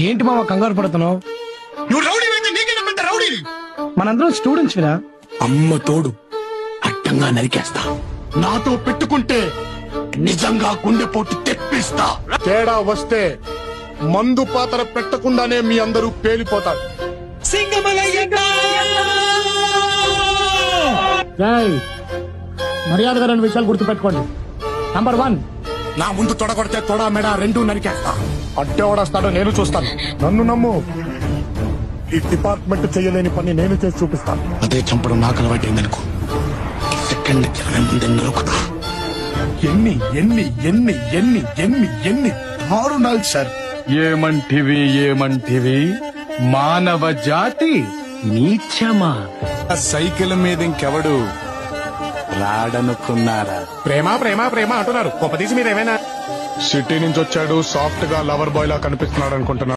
ఏంటి మామ కంగారు పడుతున్నావు? నువ్వు రౌడీ అయితే నీకేమంటే రౌడీ. మనందరం స్టూడెంట్స్ వినా. అమ్మ తోడు అడ్డంగా నరికేస్తా. నాతో పెట్టుకుంటే నిజంగా గుండెపోటు తెప్పిస్తా. తేడా వస్తే మందు పాత్ర పెట్టకుండానే మీ అందరూ పేలిపోతారు. మర్యాదగా 2 విషయాలు గుర్తుపెట్టుకోండి. నంబర్ 1, నా ముందు తొడగొడితే తొడ మెడ 2 నరికేస్తా. అడ్డెవడొస్తాడో నేను చూస్తాను. నన్ను నమ్ము. ఈ డిపార్ట్మెంట్ చేయలేని పని నేను చేసి చూపిస్తాను. అదే చంపడం నాకు అలవాటైందనుకో, సెకండ్ 20 మంది నరుకుతా. ఎన్ని ఎన్ని ఎన్ని ఎన్ని ఎన్ని ఎన్ని దారుణాలు సార్. ఏమంటివి మానవ జాతి నీచమా? సైకిల్ మీద ఇంకెవడు రాడనుకున్నారా? ప్రేమ ప్రేమ ప్రేమ అంటున్నారు. గొప్ప తీసి మీరేమైనా సిటీ నుంచి వచ్చాడు, సాఫ్ట్ గా లవర్ బాయ్ లా కనిపిస్తున్నాడు అనుకుంటున్నారు.